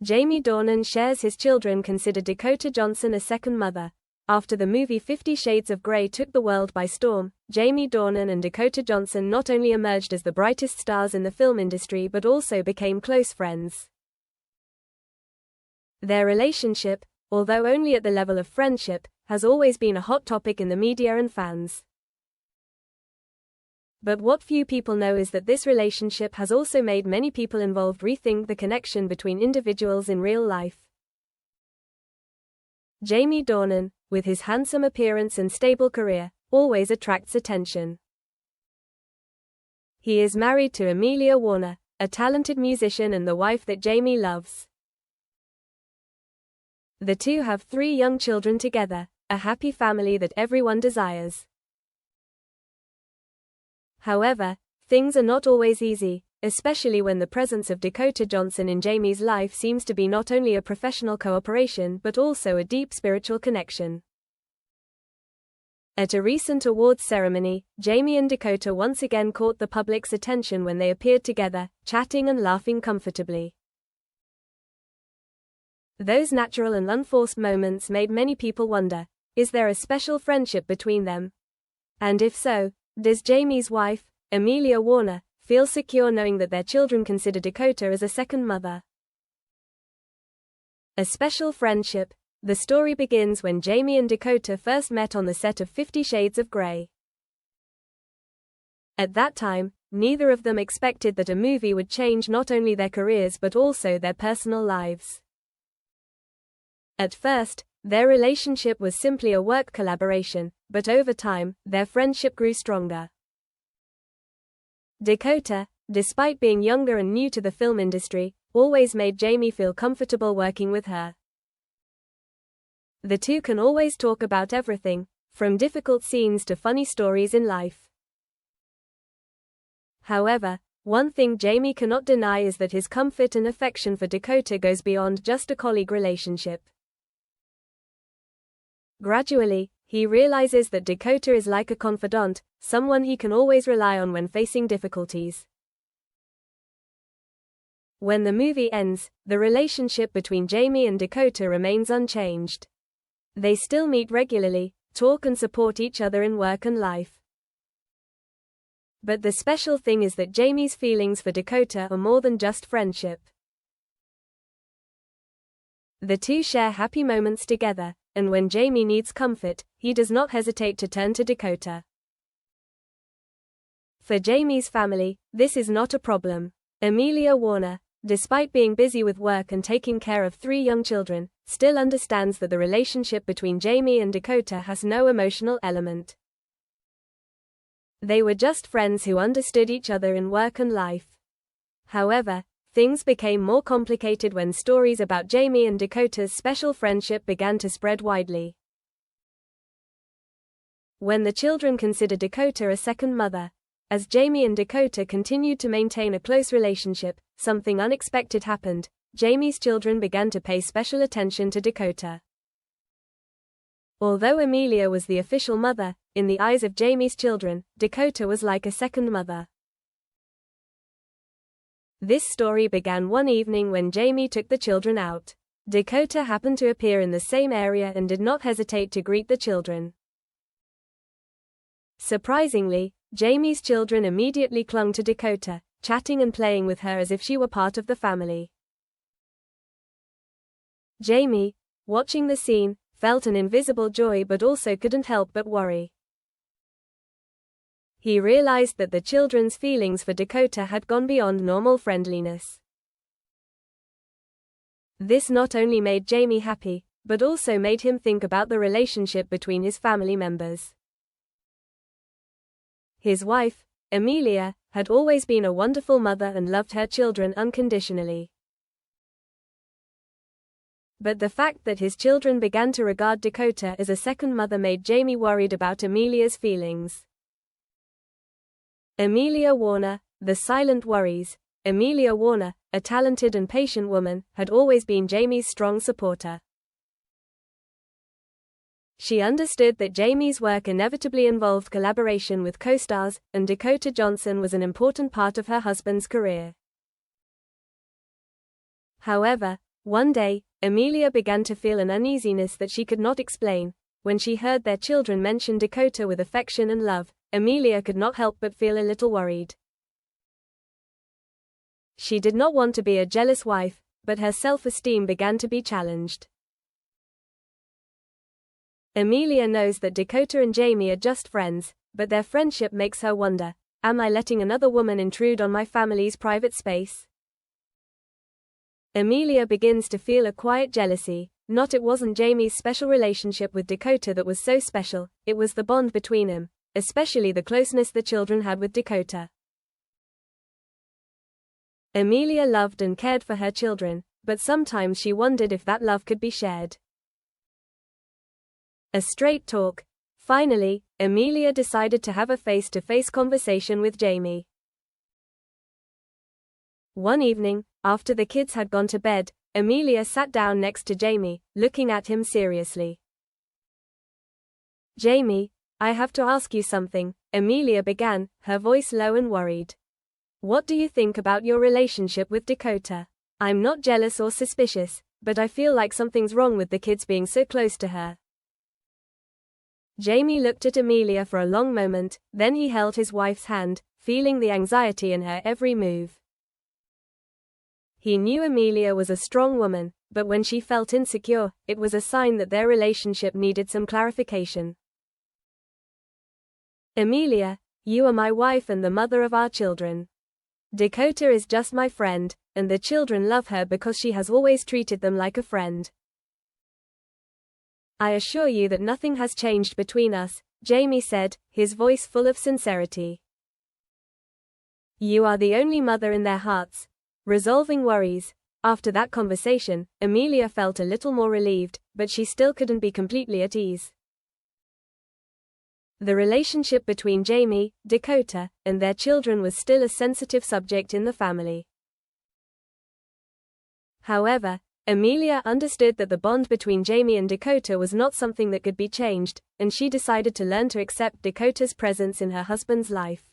Jamie Dornan shares his children consider Dakota Johnson a second mother. After the movie 50 Shades of Grey took the world by storm, Jamie Dornan and Dakota Johnson not only emerged as the brightest stars in the film industry but also became close friends. Their relationship, although only at the level of friendship, has always been a hot topic in the media and fans. But what few people know is that this relationship has also made many people involved rethink the connection between individuals in real life. Jamie Dornan, with his handsome appearance and stable career, always attracts attention. He is married to Amelia Warner, a talented musician and the wife that Jamie loves. The two have 3 young children together, a happy family that everyone desires. However, things are not always easy, especially when the presence of Dakota Johnson in Jamie's life seems to be not only a professional cooperation but also a deep spiritual connection. At a recent awards ceremony, Jamie and Dakota once again caught the public's attention when they appeared together, chatting and laughing comfortably. Those natural and unforced moments made many people wonder, is there a special friendship between them? And if so, does Jamie's wife, Amelia Warner, feel secure knowing that their children consider Dakota as a second mother? A special friendship. The story begins when Jamie and Dakota first met on the set of 50 Shades of Grey. At that time, neither of them expected that a movie would change not only their careers but also their personal lives. At first, their relationship was simply a work collaboration, but over time, their friendship grew stronger. Dakota, despite being younger and new to the film industry, always made Jamie feel comfortable working with her. The two can always talk about everything, from difficult scenes to funny stories in life. However, one thing Jamie cannot deny is that his comfort and affection for Dakota goes beyond just a colleague relationship. Gradually, he realizes that Dakota is like a confidant, someone he can always rely on when facing difficulties. When the movie ends, the relationship between Jamie and Dakota remains unchanged. They still meet regularly, talk and support each other in work and life. But the special thing is that Jamie's feelings for Dakota are more than just friendship. The two share happy moments together, and when Jamie needs comfort, he does not hesitate to turn to Dakota. For Jamie's family, this is not a problem. Amelia Warner, despite being busy with work and taking care of 3 young children, still understands that the relationship between Jamie and Dakota has no emotional element. They were just friends who understood each other in work and life. However, things became more complicated when stories about Jamie and Dakota's special friendship began to spread widely. When the children considered Dakota a second mother, as Jamie and Dakota continued to maintain a close relationship, something unexpected happened. Jamie's children began to pay special attention to Dakota. Although Amelia was the official mother, in the eyes of Jamie's children, Dakota was like a second mother. This story began one evening when Jamie took the children out. Dakota happened to appear in the same area and did not hesitate to greet the children. Surprisingly, Jamie's children immediately clung to Dakota, chatting and playing with her as if she were part of the family. Jamie, watching the scene, felt an invisible joy but also couldn't help but worry. He realized that the children's feelings for Dakota had gone beyond normal friendliness. This not only made Jamie happy, but also made him think about the relationship between his family members. His wife, Amelia, had always been a wonderful mother and loved her children unconditionally. But the fact that his children began to regard Dakota as a second mother made Jamie worried about Amelia's feelings. Amelia Warner, the silent worries. Amelia Warner, a talented and patient woman, had always been Jamie's strong supporter. She understood that Jamie's work inevitably involved collaboration with co-stars, and Dakota Johnson was an important part of her husband's career. However, One day, Amelia began to feel an uneasiness that she could not explain. When she heard their children mention Dakota with affection and love, Amelia could not help but feel a little worried. She did not want to be a jealous wife, but her self-esteem began to be challenged. Amelia knows that Dakota and Jamie are just friends, but their friendship makes her wonder, am I letting another woman intrude on my family's private space? Amelia begins to feel a quiet jealousy. It wasn't Jamie's special relationship with Dakota that was so special, it was the bond between them, especially the closeness the children had with Dakota. Amelia loved and cared for her children, but sometimes she wondered if that love could be shared. A straight talk. Finally, Amelia decided to have a face-to-face conversation with Jamie. One evening, after the kids had gone to bed, Amelia sat down next to Jamie, looking at him seriously. Jamie, I have to ask you something, Amelia began, her voice low and worried. What do you think about your relationship with Dakota? I'm not jealous or suspicious, but I feel like something's wrong with the kids being so close to her. Jamie looked at Amelia for a long moment, then he held his wife's hand, feeling the anxiety in her every move. He knew Amelia was a strong woman, but when she felt insecure, it was a sign that their relationship needed some clarification. Amelia, you are my wife and the mother of our children. Dakota is just my friend, and the children love her because she has always treated them like a friend. I assure you that nothing has changed between us, Jamie said, his voice full of sincerity. You are the only mother in their hearts. Resolving worries. After that conversation, Amelia felt a little more relieved, but she still couldn't be completely at ease. The relationship between Jamie, Dakota, and their children was still a sensitive subject in the family. However, Amelia understood that the bond between Jamie and Dakota was not something that could be changed, and she decided to learn to accept Dakota's presence in her husband's life.